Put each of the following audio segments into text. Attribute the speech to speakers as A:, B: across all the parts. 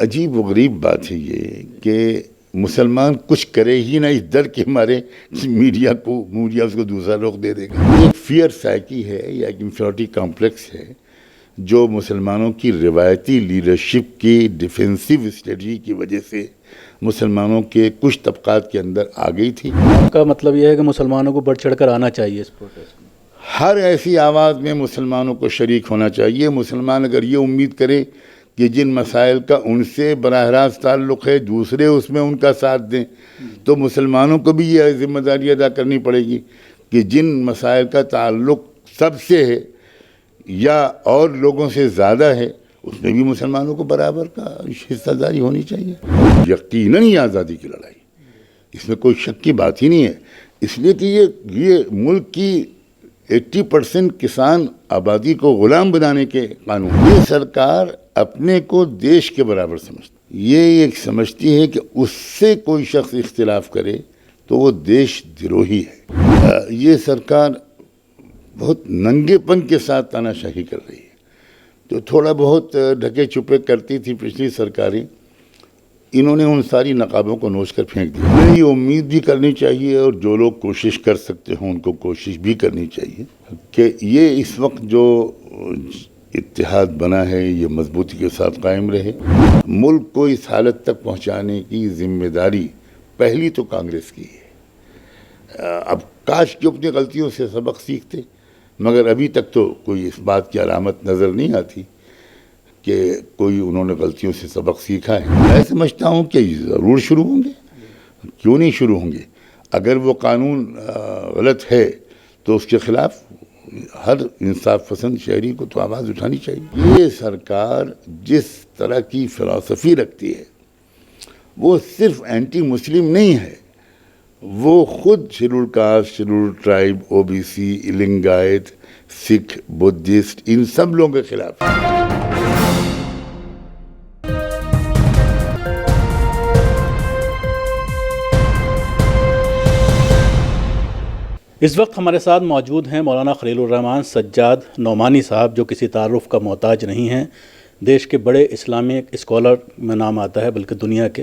A: عجیب و غریب بات ہے یہ کہ مسلمان کچھ کرے ہی نہ اس ڈر کے مارے میڈیا اس کو دوسرا رخ دے دے گا. ایک فیئر سائیکی ہے یا ایک انفیریٹی کمپلیکس ہے جو مسلمانوں کی روایتی لیڈرشپ کی ڈیفینسو اسٹریٹجی کی وجہ سے مسلمانوں کے کچھ طبقات کے اندر آ گئی تھی.
B: آپ کا مطلب یہ ہے کہ مسلمانوں کو بڑھ چڑھ کر آنا چاہیے اس پروٹیسٹ میں؟
A: ہر ایسی آواز میں مسلمانوں کو شریک ہونا چاہیے. مسلمان اگر یہ امید کرے کہ جن مسائل کا ان سے براہ راست تعلق ہے دوسرے اس میں ان کا ساتھ دیں تو مسلمانوں کو بھی یہ ذمہ داری ادا کرنی پڑے گی کہ جن مسائل کا تعلق سب سے ہے یا اور لوگوں سے زیادہ ہے اس میں بھی مسلمانوں کو برابر کا حصہ داری ہونی چاہیے. یقیناً یہ آزادی کی لڑائی، اس میں کوئی شک کی بات ہی نہیں ہے، اس لیے کہ یہ ملک کی 80% کسان آبادی کو غلام بنانے کے قانون. یہ سرکار اپنے کو دیش کے برابر سمجھتی، یہ ایک سمجھتی ہے کہ اس سے کوئی شخص اختلاف کرے تو وہ دیش دروہی ہے. یہ سرکار بہت ننگے پن کے ساتھ تانا شاہی کر رہی ہے. تو تھوڑا بہت ڈھکے چھپے کرتی تھی پچھلی سرکاریں، انہوں نے ان ساری نقابوں کو نوچ کر پھینک دیا. ہمیں یہ امید بھی کرنی چاہیے اور جو لوگ کوشش کر سکتے ہوں ان کو کوشش بھی کرنی چاہیے کہ یہ اس وقت جو اتحاد بنا ہے یہ مضبوطی کے ساتھ قائم رہے. ملک کو اس حالت تک پہنچانے کی ذمہ داری پہلی تو کانگریس کی ہے. اب کاش کہ اپنی غلطیوں سے سبق سیکھتے، مگر ابھی تک تو کوئی اس بات کی علامت نظر نہیں آتی کہ کوئی انہوں نے غلطیوں سے سبق سیکھا ہے. میں سمجھتا ہوں کہ ضرور شروع ہوں گے، کیوں نہیں شروع ہوں گے. اگر وہ قانون غلط ہے تو اس کے خلاف ہر انصاف پسند شہری کو تو آواز اٹھانی چاہیے. یہ سرکار جس طرح کی فلسفی رکھتی ہے وہ صرف اینٹی مسلم نہیں ہے، وہ خود schedule caste, schedule tribe, O B C, Lingayat, Sikh, Buddhist ان سب لوگوں کے خلاف ہے.
B: اس وقت ہمارے ساتھ موجود ہیں مولانا خلیل الرحمان سجاد نعمانی صاحب، جو کسی تعارف کا محتاج نہیں ہیں، دیش کے بڑے اسلامک اسکالر میں نام آتا ہے بلکہ دنیا کے.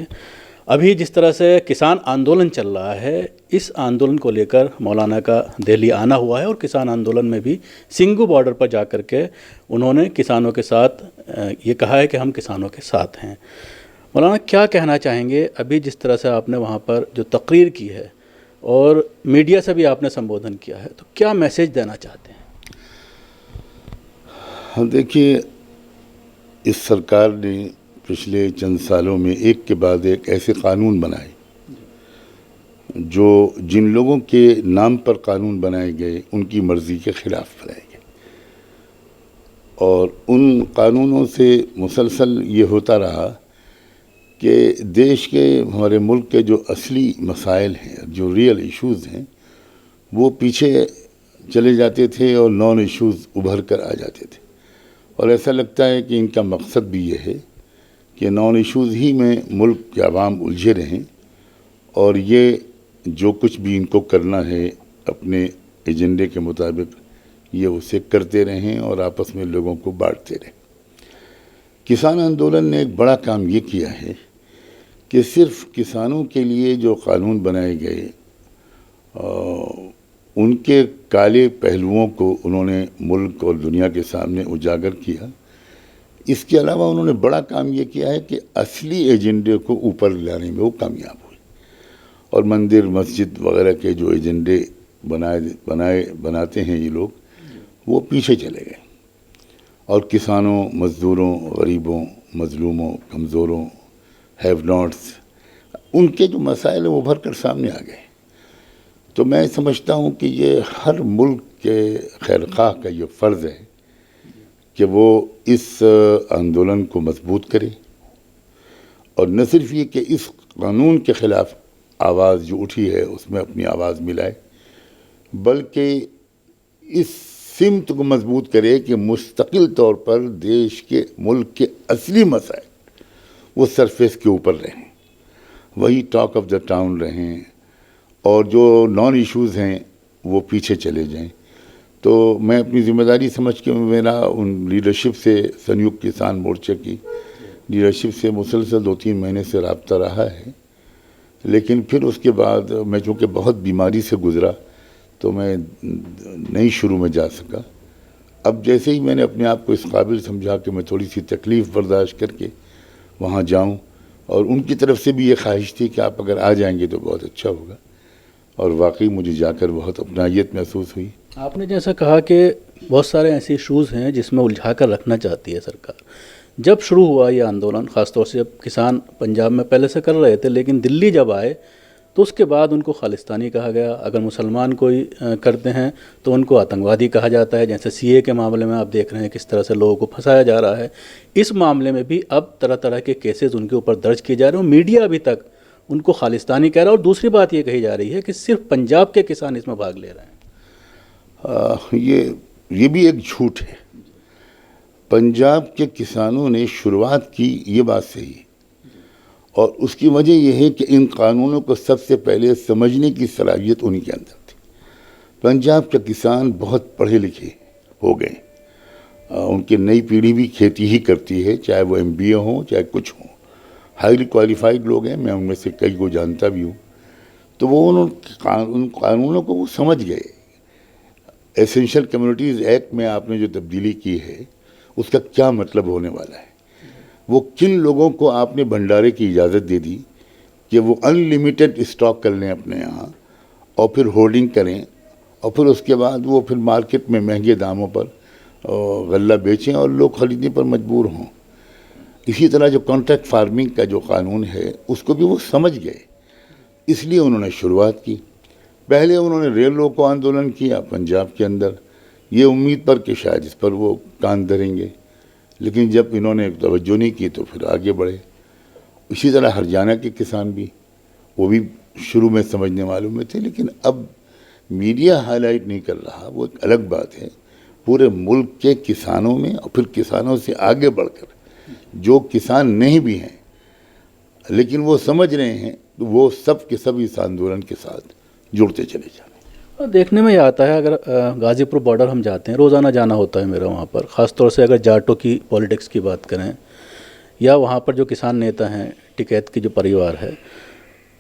B: ابھی جس طرح سے کسان آندولن چل رہا ہے، اس آندولن کو لے کر مولانا کا دہلی آنا ہوا ہے اور کسان آندولن میں بھی سنگھو بارڈر پر جا کر کے انہوں نے کسانوں کے ساتھ یہ کہا ہے کہ ہم کسانوں کے ساتھ ہیں. مولانا کیا کہنا چاہیں گے ابھی جس طرح سے آپ نے وہاں پر جو تقریر کی ہے اور میڈیا سے بھی آپ نے سمبودھن کیا ہے، تو کیا میسیج دینا چاہتے ہیں؟
A: دیکھیے، اس سرکار نے پچھلے چند سالوں میں ایک کے بعد ایک ایسے قانون بنائے جو جن لوگوں کے نام پر قانون بنائے گئے ان کی مرضی کے خلاف بنائے گئے، اور ان قانونوں سے مسلسل یہ ہوتا رہا کہ دیش کے، ہمارے ملک کے جو اصلی مسائل ہیں، جو ریئل ایشوز ہیں، وہ پیچھے چلے جاتے تھے اور نان ایشوز ابھر کر آ جاتے تھے. اور ایسا لگتا ہے کہ ان کا مقصد بھی یہ ہے کہ نان ایشوز ہی میں ملک کے عوام الجھے رہیں اور یہ جو کچھ بھی ان کو کرنا ہے اپنے ایجنڈے کے مطابق یہ اسے کرتے رہیں اور آپس میں لوگوں کو بانٹتے رہیں. کسان آندولن نے ایک بڑا کام یہ کیا ہے کہ صرف کسانوں کے لیے جو قانون بنائے گئے ان کے کالے پہلوؤں کو انہوں نے ملک اور دنیا کے سامنے اجاگر کیا. اس کے علاوہ انہوں نے بڑا کام یہ کیا ہے کہ اصلی ایجنڈے کو اوپر لانے میں وہ کامیاب ہوئے، اور مندر مسجد وغیرہ کے جو ایجنڈے بناتے ہیں یہ لوگ، وہ پیچھے چلے گئے اور کسانوں، مزدوروں، غریبوں، مظلوموں، کمزوروں، ہیو ناٹس، ان کے جو مسائل ہیں وہ ابھر کر سامنے آ گئے. تو میں سمجھتا ہوں کہ یہ ہر ملک کے خیرخواہ کا یہ فرض ہے کہ وہ اس آندولن کو مضبوط کرے، اور نہ صرف یہ کہ اس قانون کے خلاف آواز جو اٹھی ہے اس میں اپنی آواز ملائے، بلکہ اس سمت کو مضبوط کرے کہ مستقل طور پر دیش کے، ملک کے اصلی مسائل وہ سرفیس کے اوپر رہیں، وہی ٹاک آف دا ٹاؤن رہیں، اور جو نان ایشوز ہیں وہ پیچھے چلے جائیں. تو میں اپنی ذمہ داری سمجھ کے میرا ان لیڈرشپ سے سنیوکت کسان مورچے کی لیڈرشپ سے مسلسل 2-3 مہینے سے رابطہ رہا ہے، لیکن پھر اس کے بعد میں چونکہ بہت بیماری سے گزرا تو میں نہیں شروع میں جا سکا۔ اب جیسے ہی میں نے اپنے آپ کو اس قابل سمجھا کہ میں تھوڑی سی تکلیف برداشت کر کے وہاں جاؤں، اور ان کی طرف سے بھی یہ خواہش تھی کہ آپ اگر آ جائیں گے تو بہت اچھا ہوگا، اور واقعی مجھے جا کر بہت اپنائیت محسوس ہوئی۔
B: آپ نے جیسا کہا کہ بہت سارے ایسے ایشوز ہیں جس میں الجھا کر رکھنا چاہتی ہے سرکار۔ جب شروع ہوا یہ آندولن، خاص طور سے جب کسان پنجاب میں پہلے سے کر رہے تھے، لیکن دلی جب آئے تو اس کے بعد ان کو خالستانی کہا گیا، اگر مسلمان کوئی کرتے ہیں تو ان کو آتنکوادی کہا جاتا ہے، جیسے سی اے کے معاملے میں آپ دیکھ رہے ہیں کس طرح سے لوگوں کو پھنسایا جا رہا ہے۔ اس معاملے میں بھی اب طرح طرح کے کیسز ان کے اوپر درج کیے جا رہے ہیں، میڈیا ابھی تک ان کو خالستانی کہہ رہا ہے، اور دوسری بات یہ کہی جا رہی ہے کہ صرف پنجاب کے کسان اس میں بھاگ لے رہے ہیں۔
A: یہ بھی ایک جھوٹ ہے۔ پنجاب کے کسانوں نے شروعات کی، یہ بات صحیح ہے، اور اس کی وجہ یہ ہے کہ ان قانونوں کو سب سے پہلے سمجھنے کی صلاحیت انہی کے اندر تھی۔ پنجاب کے کسان بہت پڑھے لکھے ہو گئے، ان کی نئی پیڑھی بھی کھیتی ہی کرتی ہے، چاہے وہ MBA ہوں چاہے کچھ ہوں، ہائیلی کوالیفائڈ لوگ ہیں، میں ان میں سے کئی کو جانتا بھی ہوں۔ تو وہ ان قانونوں کو وہ سمجھ گئے۔ ایسینشل کمیونٹیز ایکٹ میں آپ نے جو تبدیلی کی ہے اس کا کیا مطلب ہونے والا ہے، وہ کن لوگوں کو آپ نے بھنڈارے کی اجازت دے دی کہ وہ ان لمیٹڈ اسٹاک کر لیں اپنے یہاں، اور پھر ہولڈنگ کریں، اور پھر اس کے بعد وہ پھر مارکیٹ میں مہنگے داموں پر غلہ بیچیں اور لوگ خریدنے پر مجبور ہوں۔ اسی طرح جو کانٹریکٹ فارمنگ کا جو قانون ہے اس کو بھی وہ سمجھ گئے، اس لیے انہوں نے شروعات کی۔ پہلے انہوں نے ریلوں کو آندولن کیا پنجاب کے اندر، یہ امید پر کہ شاید اس پر وہ کان دھریں گے، لیکن جب انہوں نے توجہ نہیں کی تو پھر آگے بڑھے۔ اسی طرح ہریانہ کے کسان بھی، وہ بھی شروع میں سمجھنے والوں میں تھے، لیکن اب میڈیا ہائی لائٹ نہیں کر رہا، وہ ایک الگ بات ہے۔ پورے ملک کے کسانوں میں، اور پھر کسانوں سے آگے بڑھ کر جو کسان نہیں بھی ہیں لیکن وہ سمجھ رہے ہیں، تو وہ سب کے سب اس آندولن کے ساتھ جڑتے چلے جا رہے ہیں۔
B: دیکھنے میں یہ آتا ہے، اگر غازی پور بارڈر ہم جاتے ہیں، روزانہ جانا ہوتا ہے میرا وہاں پر، خاص طور سے اگر جاٹوں کی پولیٹکس کی بات کریں، یا وہاں پر جو کسان نیتا ہیں، ٹکیت کی جو پریوار ہے،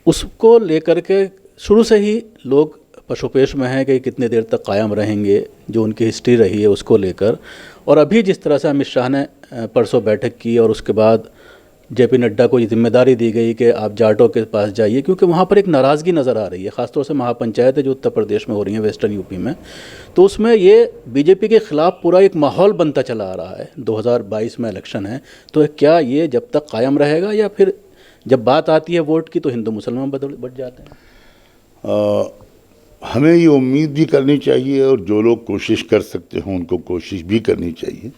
B: اس کو لے کر کے شروع سے ہی لوگ پشوپیش میں ہیں کہ کتنے دیر تک قائم رہیں گے، جو ان کی ہسٹری رہی ہے اس کو لے کر۔ اور ابھی جس طرح سے امت شاہ نے پرسوں بیٹھک کی، اور اس کے بعد JP نڈا کو یہ ذمہ داری دی گئی کہ آپ جاٹوں کے پاس جائیے، کیونکہ وہاں پر ایک ناراضگی نظر آ رہی ہے، خاص طور سے مہا پنچایتیں جو اتر پردیش میں ہو رہی ہیں، ویسٹرن UP میں، تو اس میں یہ BJP کے خلاف پورا ایک ماحول بنتا چلا آ رہا ہے۔ 2022 میں الیکشن ہے، تو کیا یہ جب تک قائم رہے گا، یا پھر جب بات آتی ہے ووٹ کی تو ہندو مسلمان بٹ جاتے ہیں؟
A: ہمیں یہ امید بھی کرنی چاہیے، اور جو لوگ کوشش کر سکتے ہوں ان کو کوشش بھی کرنی چاہیے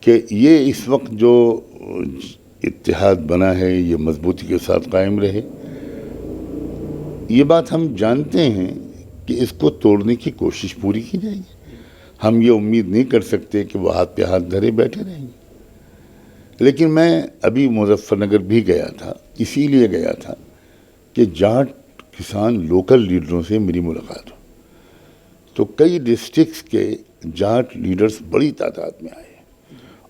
A: کہ یہ اس وقت جو اتحاد بنا ہے یہ مضبوطی کے ساتھ قائم رہے۔ یہ بات ہم جانتے ہیں کہ اس کو توڑنے کی کوشش پوری کی جائے گی۔ ہم یہ امید نہیں کر سکتے کہ وہ ہاتھ پہ ہاتھ دھرے بیٹھے رہیں گے۔ لیکن میں ابھی مظفر نگر بھی گیا تھا، اسی لیے گیا تھا کہ جاٹ کسان لوکل لیڈروں سے میری ملاقات ہو، تو کئی ڈسٹرکٹس کے جاٹ لیڈرز بڑی تعداد میں آئے،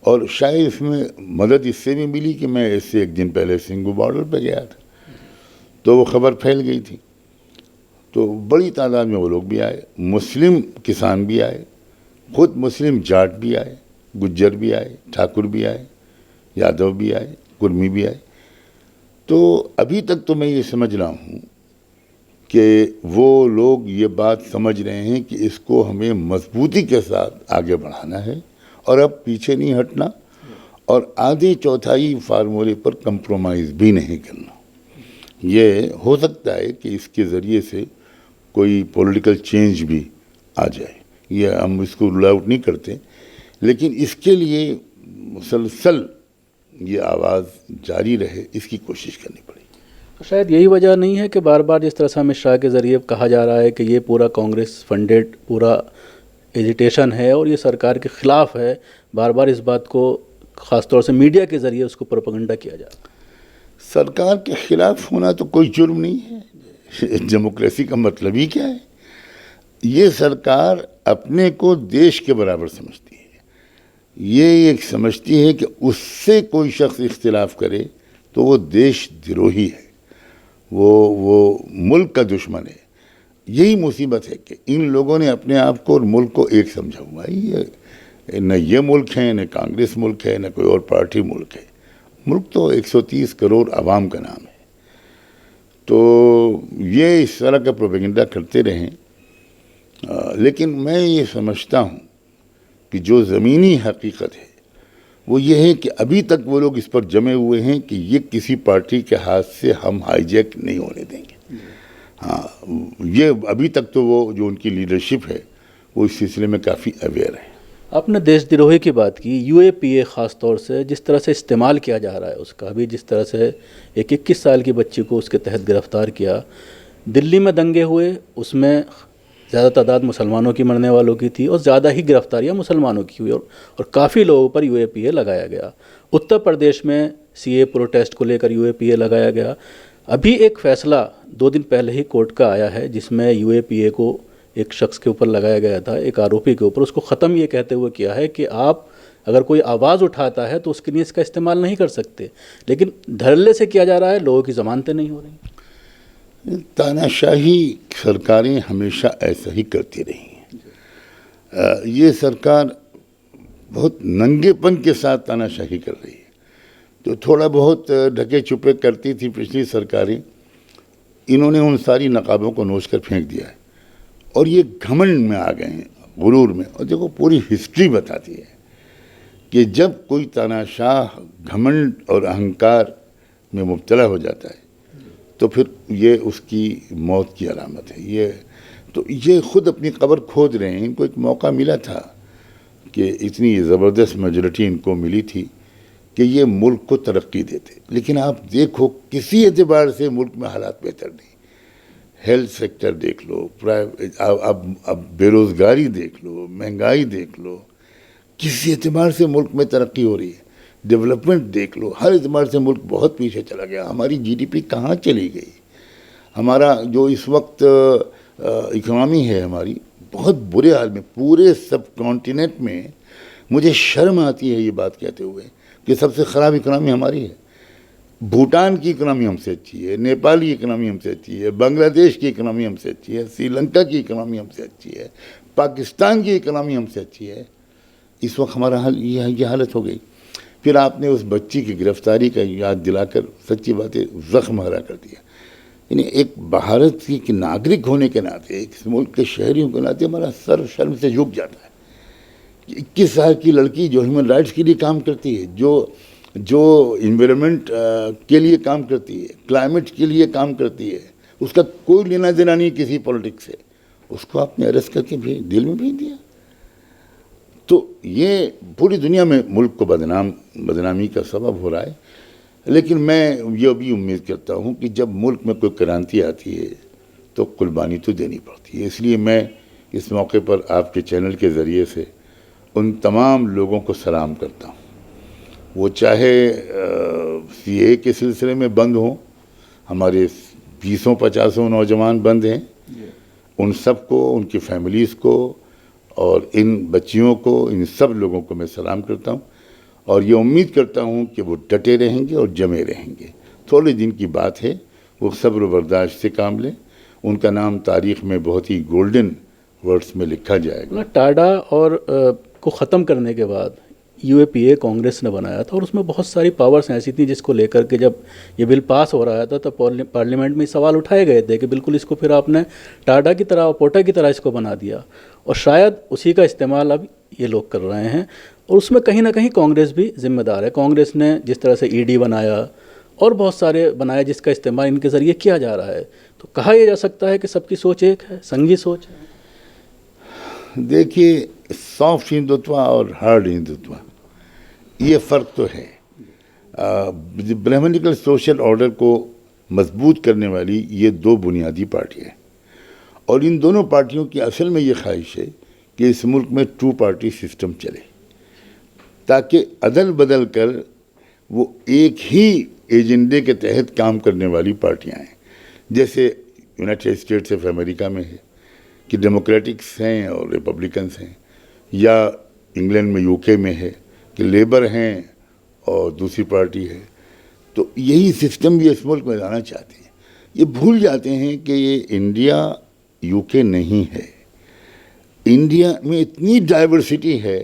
A: اور شاید اس میں مدد اس سے بھی ملی کہ میں اس سے ایک دن پہلے سنگھو بارڈر پہ گیا تھا، تو وہ خبر پھیل گئی تھی، تو بڑی تعداد میں وہ لوگ بھی آئے، مسلم کسان بھی آئے، خود مسلم جاٹ بھی آئے، گجر بھی آئے، ٹھاکر بھی آئے، یادو بھی آئے، کرمی بھی آئے۔ تو ابھی تک تو میں یہ سمجھ رہا ہوں کہ وہ لوگ یہ بات سمجھ رہے ہیں کہ اس کو ہمیں مضبوطی کے ساتھ آگے بڑھانا ہے، اور اب پیچھے نہیں ہٹنا، اور آدھی چوتھائی فارمولے پر کمپرومائز بھی نہیں کرنا۔ یہ ہو سکتا ہے کہ اس کے ذریعے سے کوئی پولیٹیکل چینج بھی آ جائے، یہ ہم اس کو رول آؤٹ نہیں کرتے، لیکن اس کے لیے مسلسل یہ آواز جاری رہے، اس کی کوشش کرنی پڑے گی۔
B: تو شاید یہی وجہ نہیں ہے کہ بار بار جس طرح سے امت شاہ کے ذریعے کہا جا رہا ہے کہ یہ پورا کانگریس فنڈیڈ پورا ایجیٹیشن ہے اور یہ سرکار کے خلاف ہے، بار بار اس بات کو خاص طور سے میڈیا کے ذریعے اس کو پروپیگنڈا کیا جا رہا ہے۔
A: سرکار کے خلاف ہونا تو کوئی جرم نہیں ہے، ڈیموکریسی کا مطلب ہی کیا ہے؟ یہ سرکار اپنے کو دیش کے برابر سمجھتی ہے، یہ ایک سمجھتی ہے کہ اس سے کوئی شخص اختلاف کرے تو وہ دیش دروہی ہے، وہ ملک کا دشمن ہے۔ یہی مصیبت ہے کہ ان لوگوں نے اپنے آپ کو اور ملک کو ایک سمجھا ہوا ہے۔ نہ یہ ملک ہے، نہ کانگریس ملک ہے، نہ کوئی اور پارٹی ملک ہے۔ ملک تو 130 کروڑ عوام کا نام ہے۔ تو یہ اس طرح کا پروپیگنڈا کرتے رہیں، لیکن میں یہ سمجھتا ہوں کہ جو زمینی حقیقت ہے وہ یہ ہے کہ ابھی تک وہ لوگ اس پر جمے ہوئے ہیں کہ یہ کسی پارٹی کے ہاتھ سے ہم ہائی جیک نہیں ہونے دیں گے۔ ہاں، یہ ابھی تک تو وہ جو ان کی لیڈرشپ ہے وہ اس سلسلے میں کافی اویئر ہے۔
B: آپ نے دیش دروہی کی بات کی، یو اے پی اے خاص طور سے جس طرح سے استعمال کیا جا رہا ہے اس کا، ابھی جس طرح سے ایک 21 سال کی بچی کو اس کے تحت گرفتار کیا، دلی میں دنگے ہوئے، اس میں زیادہ تعداد مسلمانوں کی مرنے والوں کی تھی اور زیادہ ہی گرفتاریاں مسلمانوں کی ہوئی اور کافی لوگوں پر یو اے پی اے لگایا گیا۔ اتر پردیش میں سی اے پروٹیسٹ کو لے کر یو اے پی اے لگایا گیا۔ ابھی ایک فیصلہ 2 دن پہلے ہی کورٹ کا آیا ہے جس میں یو اے پی اے کو ایک شخص کے اوپر لگایا گیا تھا، ایک آروپی کے اوپر، اس کو ختم یہ کہتے ہوئے کیا ہے کہ آپ اگر کوئی آواز اٹھاتا ہے تو اس کے لیے اس کا استعمال نہیں کر سکتے، لیکن دھڑلے سے کیا جا رہا ہے، لوگوں کی ضمانتیں نہیں ہو رہی۔
A: تاناشاہی سرکاریں ہمیشہ ایسا ہی کرتی رہی ہیں۔ یہ سرکار بہت ننگے پن کے ساتھ تاناشاہی کر رہی ہے۔ تو تھوڑا بہت ڈھکے چھپے کرتی تھی پچھلی سرکاریں، انہوں نے ان ساری نقابوں کو نوچ کر پھینک دیا ہے اور یہ گھمنڈ میں آ گئے ہیں، غرور میں۔ اور دیکھو پوری ہسٹری بتاتی ہے کہ جب کوئی تاناشاہ گھمنڈ اور اہنکار میں مبتلا ہو جاتا ہے تو پھر یہ اس کی موت کی علامت ہے۔ یہ خود اپنی قبر کھود رہے ہیں۔ ان کو ایک موقع ملا تھا کہ اتنی زبردست میجورٹی ان کو ملی تھی کہ یہ ملک کو ترقی دیتے، لیکن آپ دیکھو کسی اعتبار سے ملک میں حالات بہتر نہیں۔ ہیلتھ سیکٹر دیکھ لو، اب بے روزگاری دیکھ لو، مہنگائی دیکھ لو، کسی اعتبار سے ملک میں ترقی ہو رہی ہے۔ ڈیولپمنٹ دیکھ لو، ہر اعتبار سے ملک بہت پیچھے چلا گیا۔ ہماری جی ڈی پی کہاں چلی گئی؟ ہمارا جو اس وقت اکنامی ہے ہماری بہت برے حال میں، پورے سب کانٹیننٹ میں مجھے شرم آتی ہے یہ بات کہتے ہوئے کہ سب سے خراب اکنامی ہماری ہے۔ بھوٹان کی اکنامی ہم سے اچھی ہے، نیپال کی اکنامی ہم سے اچھی ہے، بنگلہ دیش کی اکنامی ہم سے اچھی ہے، سری لنکا کی اکنامی ہم سے اچھی ہے، پاکستان کی اکنامی ہم سے اچھی ہے۔ اس وقت ہمارا حال یہ حالت ہو گئی۔ پھر آپ نے اس بچی کی گرفتاری کا یاد دلا کر سچی باتیں زخم ہرا کر دیا۔ یعنی ایک بھارت کی ناگرک ہونے کے ناطے، ایک ملک کے شہریوں کے ناطے ہمارا سر شرم سے جھک جاتا ہے۔ 21 سال کی لڑکی جو ہیومن رائٹس کے لیے کام کرتی ہے، جو انوائرمنٹ کے لیے کام کرتی ہے، کلائمیٹ کے لیے کام کرتی ہے، اس کا کوئی لینا دینا نہیں کسی پولیٹکس سے، اس کو آپ نے اریسٹ کر کے دل میں بھیج دیا۔ تو یہ پوری دنیا میں ملک کو بدنامی کا سبب ہو رہا ہے۔ لیکن میں یہ بھی امید کرتا ہوں کہ جب ملک میں کوئی کرانتی آتی ہے تو قربانی تو دینی پڑتی ہے۔ اس لیے میں اس موقع پر آپ کے چینل کے ذریعے سے ان تمام لوگوں کو سلام کرتا ہوں، وہ چاہے سی اے کے سلسلے میں بند ہوں، ہمارے 20-50 نوجوان بند ہیں، ان سب کو، ان کی فیملیز کو اور ان بچیوں کو، ان سب لوگوں کو میں سلام کرتا ہوں اور یہ امید کرتا ہوں کہ وہ ڈٹے رہیں گے اور جمے رہیں گے۔ تھوڑے دن کی بات ہے، وہ صبر و برداشت سے کام لیں، ان کا نام تاریخ میں بہت ہی گولڈن ورڈز میں لکھا جائے گا۔
B: ٹاڈا اور کو ختم کرنے کے بعد یو اے پی اے کانگریس نے بنایا تھا اور اس میں بہت ساری پاورز ایسی تھیں جس کو لے کر کے جب یہ بل پاس ہو رہا تھا تو پارلیمنٹ میں سوال اٹھائے گئے تھے کہ بالکل اس کو پھر آپ نے ٹاڈا کی طرح، پوٹا کی طرح اس کو بنا دیا، اور شاید اسی کا استعمال اب یہ لوگ کر رہے ہیں، اور اس میں کہیں نہ کہیں کانگریس بھی ذمہ دار ہے۔ کانگریس نے جس طرح سے ای ڈی بنایا اور بہت سارے بنائے جس کا استعمال ان کے ذریعے کیا جا رہا ہے، تو کہا یہ جا سکتا ہے کہ سب کی سوچ ایک ہے، سنگھی سوچ ہے۔
A: دیکھیے، سافٹ ہندوتوا اور ہارڈ ہندوتوا، یہ فرق تو ہے۔ برہمنیکل سوشل آرڈر کو مضبوط کرنے والی یہ 2 بنیادی پارٹیاں ہیں، اور ان دونوں پارٹیوں کی اصل میں یہ خواہش ہے کہ اس ملک میں 2 پارٹی سسٹم چلے، تاکہ عدل بدل کر وہ ایک ہی ایجنڈے کے تحت کام کرنے والی پارٹیاں ہیں، جیسے یونائٹڈ اسٹیٹس آف امریکہ میں ہے کہ ڈیموکریٹکس ہیں اور ریپبلکنس ہیں، یا انگلینڈ میں UK میں ہے کہ لیبر ہیں اور دوسری پارٹی ہے. تو یہی سسٹم بھی اس ملک میں لانا چاہتے ہیں. یہ بھول جاتے ہیں کہ یہ انڈیا یو کے نہیں ہے. انڈیا میں اتنی ڈائیورسٹی ہے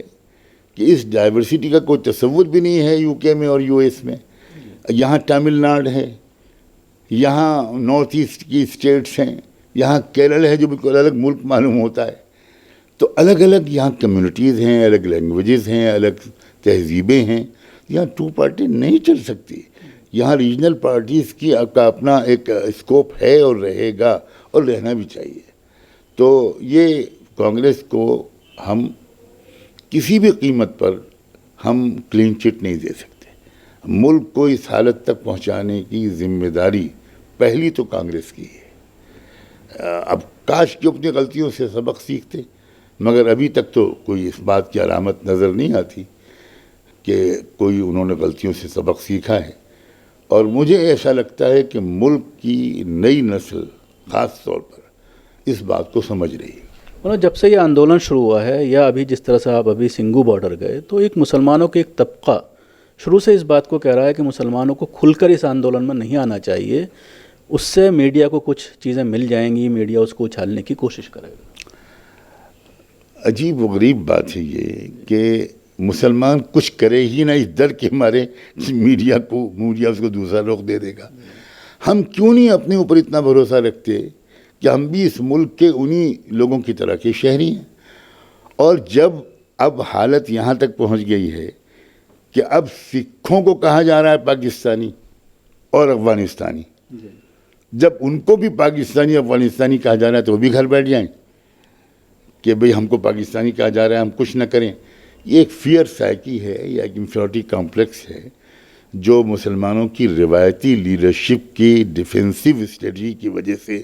A: کہ اس ڈائیورسٹی کا کوئی تصور بھی نہیں ہے یو کے میں اور یو ایس میں. یہاں تامل ناڈو ہے, یہاں نارتھ ایسٹ کی اسٹیٹس ہیں, یہاں کیرل ہے جو بالکل الگ ملک معلوم ہوتا ہے. تو الگ الگ یہاں کمیونٹیز ہیں, الگ لینگویجز ہیں, الگ تہذیبیں ہیں. یہاں ٹو پارٹی نہیں چل سکتی. یہاں ریجنل پارٹیز کی کا اپنا ایک اسکوپ ہے اور رہے گا اور رہنا بھی چاہیے. تو یہ کانگریس کو ہم کسی بھی قیمت پر ہم کلین چٹ نہیں دے سکتے. ملک کو اس حالت تک پہنچانے کی ذمہ داری پہلی تو کانگریس کی ہے. اب کاش کہ اپنی غلطیوں سے سبق سیکھتے, مگر ابھی تک تو کوئی اس بات کی علامت نظر نہیں آتی کہ کوئی انہوں نے غلطیوں سے سبق سیکھا ہے. اور مجھے ایسا لگتا ہے کہ ملک کی نئی نسل خاص طور پر اس بات کو سمجھ رہی ہے.
B: جب سے یہ آندولن شروع ہوا ہے یا ابھی جس طرح سے آپ ابھی سنگھو بارڈر گئے, تو ایک مسلمانوں کے ایک طبقہ شروع سے اس بات کو کہہ رہا ہے کہ مسلمانوں کو کھل کر اس آندولن میں نہیں آنا چاہیے, اس سے میڈیا کو کچھ چیزیں مل جائیں گی, میڈیا اس کو اچھالنے کی کوشش کرے گا.
A: عجیب و غریب بات ہے یہ کہ مسلمان کچھ کرے ہی نہ اس ڈر کے مارے میڈیا اس کو دوسرا رخ دے دے گا. ہم کیوں نہیں اپنے اوپر اتنا بھروسہ رکھتے کہ ہم بھی اس ملک کے انہی لوگوں کی طرح کے شہری ہیں. اور جب اب حالت یہاں تک پہنچ گئی ہے کہ اب سکھوں کو کہا جا رہا ہے پاکستانی اور افغانستانی, جب ان کو بھی پاکستانی افغانستانی کہا جا رہا ہے تو وہ بھی گھر بیٹھ جائیں کہ بھئی ہم کو پاکستانی کہا جا رہا ہے, ہم کچھ نہ کریں. یہ ایک فیئر سائیکی ہے یا ایک انفیریٹی کمپلیکس ہے جو مسلمانوں کی روایتی لیڈرشپ کی ڈیفینسو اسٹریٹجی کی وجہ سے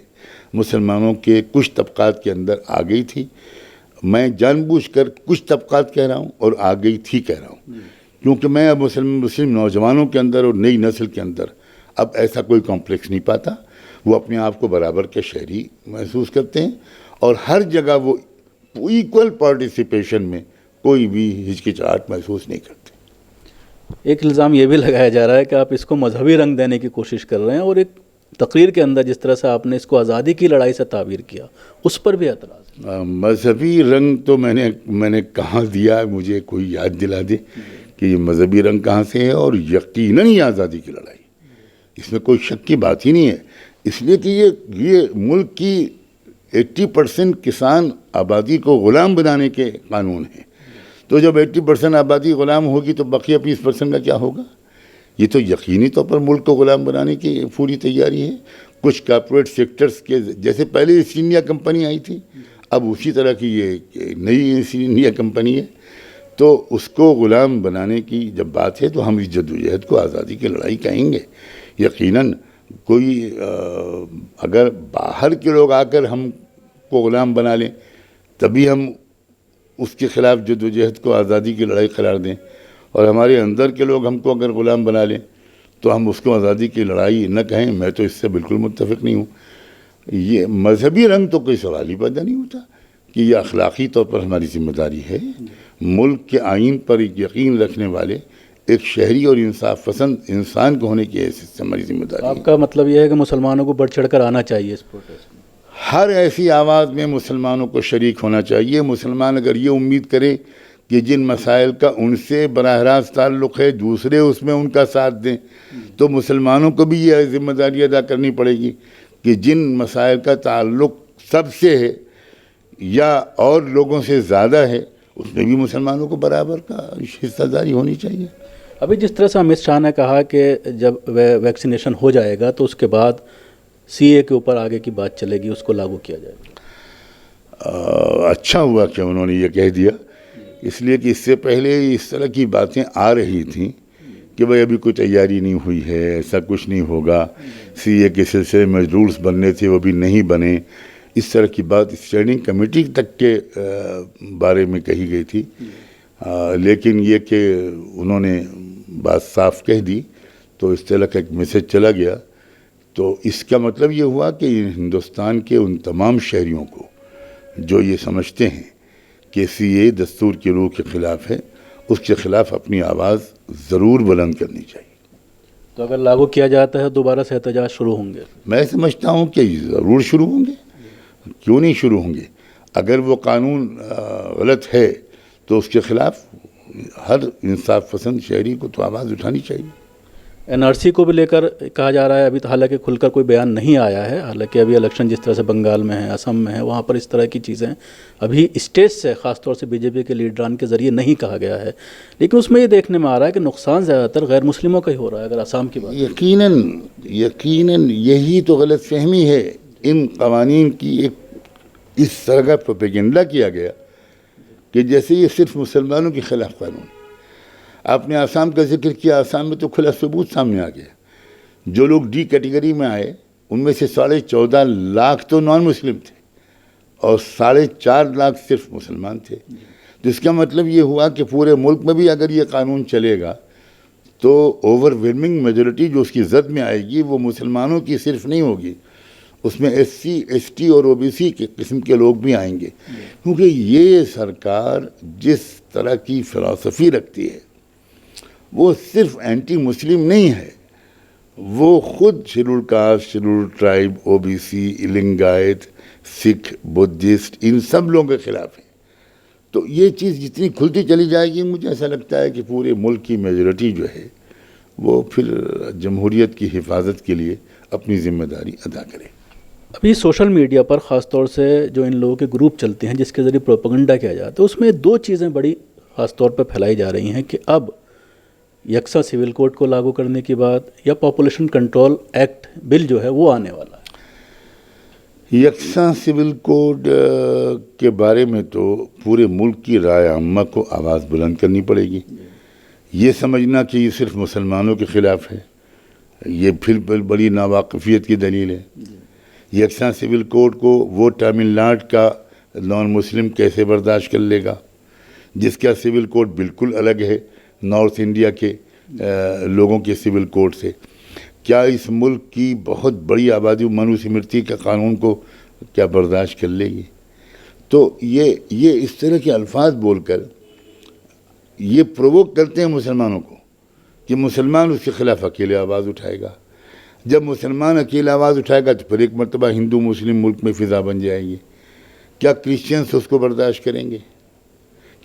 A: مسلمانوں کے کچھ طبقات کے اندر آ گئی تھی. میں جان بوجھ کر کچھ طبقات کہہ رہا ہوں اور آ گئی تھی کہہ رہا ہوں, کیونکہ میں اب مسلم نوجوانوں کے اندر اور نئی نسل کے اندر اب ایسا کوئی کمپلیکس نہیں پاتا. وہ اپنے آپ کو برابر کے شہری محسوس کرتے ہیں اور ہر جگہ وہ ایکول پارٹیسپیشن میں کوئی بھی ہچکچاہٹ محسوس نہیں کرتے.
B: ایک الزام یہ بھی لگایا جا رہا ہے کہ آپ اس کو مذہبی رنگ دینے کی کوشش کر رہے ہیں, اور ایک تقریر کے اندر جس طرح سے آپ نے اس کو آزادی کی لڑائی سے تعبیر کیا, اس پر بھی اعتراض.
A: مذہبی رنگ تو میں نے کہاں دیا, مجھے کوئی یاد دلا دے کہ یہ مذہبی رنگ کہاں سے ہے. اور یقیناً یہ آزادی کی لڑائی, اس میں کوئی شک کی بات ہی نہیں ہے. اس لیے کہ یہ ملک کی 80% کسان آبادی کو غلام بنانے کے قانون ہیں. تو جب 80% آبادی غلام ہوگی تو بقیہ 20% کا کیا ہوگا؟ یہ تو یقینی طور پر ملک کو غلام بنانے کی پوری تیاری ہے. کچھ کارپوریٹ سیکٹرز کے جیسے پہلے ایسٹ انڈیا کمپنی آئی تھی, اب اسی طرح کی یہ نئی ایسٹ انڈیا کمپنی ہے. تو اس کو غلام بنانے کی جب بات ہے تو ہم اس جدوجہد کو آزادی کی لڑائی کہیں گے. یقیناً کوئی اگر باہر کے لوگ آ کر ہم کو غلام بنا لیں تبھی ہم اس کے خلاف جدوجہد کو آزادی کی لڑائی قرار دیں, اور ہمارے اندر کے لوگ ہم کو اگر غلام بنا لیں تو ہم اس کو آزادی کی لڑائی نہ کہیں. میں تو اس سے بالکل متفق نہیں ہوں. یہ مذہبی رنگ تو کوئی سوال ہی پیدا نہیں ہوتا کہ یہ اخلاقی طور پر ہماری ذمہ داری ہے. ملک کے آئین پر ایک یقین رکھنے والے ایک شہری اور انصاف پسند انسان کو ہونے کی حیثیت سے ہماری ذمہ داری ہے.
B: آپ کا مطلب یہ ہے کہ مسلمانوں کو بڑھ چڑھ کر آنا چاہیے اس پروٹیسٹ میں؟
A: ہر ایسی آواز میں مسلمانوں کو شریک ہونا چاہیے. مسلمان اگر یہ امید کرے کہ جن مسائل کا ان سے براہ راست تعلق ہے دوسرے اس میں ان کا ساتھ دیں, تو مسلمانوں کو بھی یہ ذمہ داری ادا کرنی پڑے گی کہ جن مسائل کا تعلق سب سے ہے یا اور لوگوں سے زیادہ ہے اس میں بھی مسلمانوں کو برابر کا حصہ داری ہونی چاہیے.
B: ابھی جس طرح سے امت شاہ نے کہا کہ جب ویکسینیشن ہو جائے گا تو اس کے بعد سی اے کے اوپر آگے کی بات چلے گی, اس کو لاگو کیا جائے گا.
A: اچھا ہوا کہ انہوں نے یہ کہہ دیا, اس لیے کہ اس سے پہلے اس طرح کی باتیں آ رہی تھیں کہ بھائی ابھی کوئی تیاری نہیں ہوئی ہے, ایسا کچھ نہیں ہوگا, سی اے کے سلسلے میں رولز بننے تھے وہ بھی نہیں بنے. اس طرح کی بات اسٹینڈنگ کمیٹی تک کے بارے میں کہی گئی تھی. لیکن یہ کہ انہوں نے بات صاف کہہ دی تو اس طرح کا ایک میسج چلا گیا. تو اس کا مطلب یہ ہوا کہ ہندوستان کے ان تمام شہریوں کو جو یہ سمجھتے ہیں کہ سی اے دستور کی روح کے خلاف ہے, اس کے خلاف اپنی آواز ضرور بلند کرنی چاہیے.
B: تو اگر لاگو کیا جاتا ہے دوبارہ سے احتجاج شروع ہوں گے؟
A: میں سمجھتا ہوں کہ ضرور شروع ہوں گے. کیوں نہیں شروع ہوں گے؟ اگر وہ قانون غلط ہے تو اس کے خلاف ہر انصاف پسند شہری کو تو آواز اٹھانی چاہیے.
B: NRC کو بھی لے کر کہا جا رہا ہے، ابھی تو حالانکہ کھل کر کوئی بیان نہیں آیا ہے، حالانکہ ابھی الیکشن جس طرح سے بنگال میں ہے، اسم میں ہے، وہاں پر اس طرح کی چیزیں ابھی اسٹیج سے خاص طور سے BJP کے لیڈران کے ذریعے نہیں کہا گیا ہے، لیکن اس میں یہ دیکھنے میں آ رہا ہے کہ نقصان زیادہ تر غیر مسلموں کا ہی ہو رہا ہے اگر آسام کی بات.
A: یقیناً یہی تو غلط فہمی ہے. ان قوانین کی ایک اس طرح کا پروپیگنڈا کیا گیا کہ جیسے یہ صرف مسلمانوں کے خلاف قانون. آپ نے آسام کا ذکر کیا، آسام میں تو کھلا ثبوت سامنے آ گیا. جو لوگ ڈی کیٹیگری میں آئے ان میں سے 14.5 لاکھ تو نان مسلم تھے اور 4.5 لاکھ صرف مسلمان تھے. تو اس کا مطلب یہ ہوا کہ پورے ملک میں بھی اگر یہ قانون چلے گا تو اوور ویلمنگ میجورٹی جو اس کی زد میں آئے گی وہ مسلمانوں کی صرف نہیں ہوگی، اس میں SC ST اور OBC کے قسم کے لوگ بھی آئیں گے. کیونکہ یہ سرکار جس طرح کی فلسفی رکھتی ہے وہ صرف اینٹی مسلم نہیں ہے، وہ خود schedule caste, schedule tribe, OBC، Lingayat, Sikh, Buddhist, ان سب لوگوں کے خلاف ہے. تو یہ چیز جتنی کھلتی چلی جائے گی مجھے ایسا لگتا ہے کہ پورے ملک کی میجورٹی جو ہے وہ پھر جمہوریت کی حفاظت کے لیے اپنی ذمہ داری ادا کرے.
B: ابھی سوشل میڈیا پر خاص طور سے جو ان لوگوں کے گروپ چلتے ہیں جس کے ذریعے پروپیگنڈا کیا جاتا ہے، اس میں 2 چیزیں بڑی خاص طور پر پھیلائی جا رہی ہیں کہ اب یکساں سول کوڈ کو لاگو کرنے کی بات یا پاپولیشن کنٹرول ایکٹ بل جو ہے وہ آنے والا ہے.
A: یکساں سول کوڈ کے بارے میں تو پورے ملک کی رائے عامہ کو آواز بلند کرنی پڑے گی. یہ سمجھنا کہ یہ صرف مسلمانوں کے خلاف ہے یہ پھر بڑی ناواقفیت کی دلیل ہے. یکساں سول کوڈ کو وہ تامل ناڈو کا نان مسلم کیسے برداشت کر لے گا جس کا سول کوڈ بالکل الگ ہے نارتھ انڈیا کے لوگوں کے سول کوڈ سے؟ کیا اس ملک کی بہت بڑی آبادی منو سمرتی کے قانون کو کیا برداشت کر لے گی؟ تو یہ اس طرح کے الفاظ بول کر یہ پرووک کرتے ہیں مسلمانوں کو کہ مسلمان اس کے خلاف اکیلے آواز اٹھائے گا. جب مسلمان اکیلے آواز اٹھائے گا تو پھر ایک مرتبہ ہندو مسلم ملک میں فضا بن جائے گی. کیا کرسچنس اس کو برداشت کریں گے؟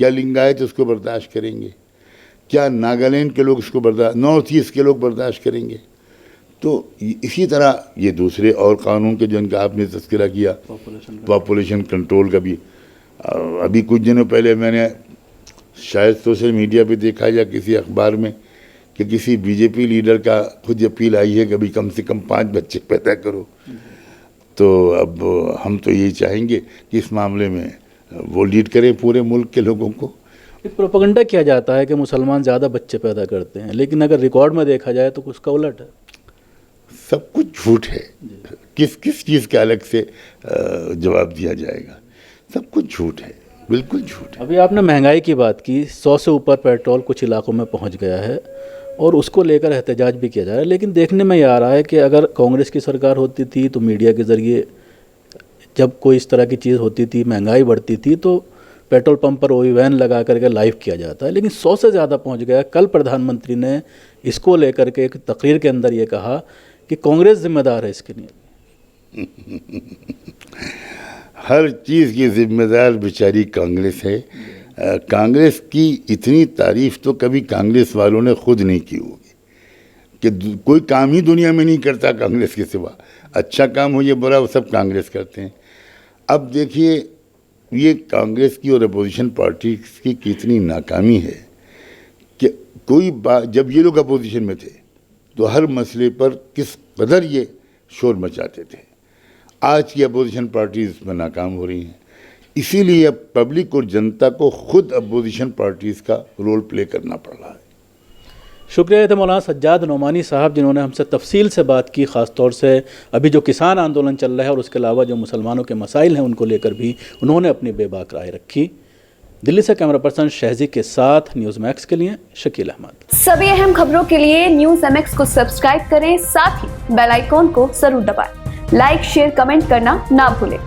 A: کیا لنگایت اس کو برداشت کریں گے؟ کیا ناگالینڈ کے لوگ اس کو نارتھ ایسٹ کے لوگ برداشت کریں گے؟ تو اسی طرح یہ دوسرے اور قانون کے جن کا آپ نے تذکرہ کیا پاپولیشن کنٹرول کا بھی. ابھی کچھ دنوں پہلے میں نے شاید سوشل میڈیا پہ دیکھا یا کسی اخبار میں کہ کسی BJP لیڈر کا خود اپیل آئی ہے کہ ابھی کم سے کم 5 بچے پیدا کرو. تو اب ہم تو یہی چاہیں گے کہ اس معاملے میں وہ لیڈ کریں پورے ملک کے لوگوں کو.
B: پروپیگنڈا کیا جاتا ہے کہ مسلمان زیادہ بچے پیدا کرتے ہیں، لیکن اگر ریکارڈ میں دیکھا جائے تو اس کا الٹ ہے.
A: سب کچھ جھوٹ ہے. کس چیز کا الگ سے جواب دیا جائے گا؟ سب کچھ جھوٹ ہے، بالکل جھوٹ ہے.
B: ابھی آپ نے مہنگائی کی بات کی، 100 سے اوپر پیٹرول کچھ علاقوں میں پہنچ گیا ہے اور اس کو لے کر احتجاج بھی کیا جا رہا ہے. لیکن دیکھنے میں یہ آ رہا ہے کہ اگر کانگریس کی سرکار ہوتی تھی تو میڈیا کے ذریعے جب کوئی اس طرح کی چیز ہوتی تھی، مہنگائی بڑھتی تھی تو petrol pump per OE when لگا کر کے لائیو کیا جاتا ہے. لیکن 100 سے زیادہ پہنچ گیا. کل پردھان منتری نے اس کو لے کر کے ایک تقریر کے اندر یہ کہا کہ کانگریس ذمہ دار ہے اس کے لیے.
A: ہر چیز کی ذمہ دار بیچاری کانگریس ہے. کانگریس کی اتنی تعریف تو کبھی کانگریس والوں نے خود نہیں کی ہوگی کہ کوئی کام ہی دنیا میں نہیں کرتا کانگریس کے سوا. اچھا کام ہو یا برا وہ سب کانگریس کرتے ہیں. اب دیکھیے یہ کانگریس کی اور اپوزیشن پارٹی کی کتنی ناکامی ہے کہ کوئی جب یہ لوگ اپوزیشن میں تھے تو ہر مسئلے پر کس قدر یہ شور مچاتے تھے. آج کی اپوزیشن پارٹیز میں ناکام ہو رہی ہیں. اسی لیے اب پبلک اور جنتا کو خود اپوزیشن پارٹیز کا رول پلے کرنا پڑ رہا ہے.
B: شکریہ تھے مولانا سجاد نعمانی صاحب جنہوں نے ہم سے تفصیل سے بات کی، خاص طور سے ابھی جو کسان آندولن چل رہا ہے اور اس کے علاوہ جو مسلمانوں کے مسائل ہیں ان کو لے کر بھی انہوں نے اپنی بے باک رائے رکھی. دلی سے کیمرہ پرسن شہزی کے ساتھ نیوز میکس کے لیے شکیل احمد.
C: سبھی اہم خبروں کے لیے نیوز MX کو سبسکرائب کریں، ساتھ ہی بیل آئیکن کو ضرور دبائیں. لائک، شیئر، کمنٹ کرنا نہ بھولیں.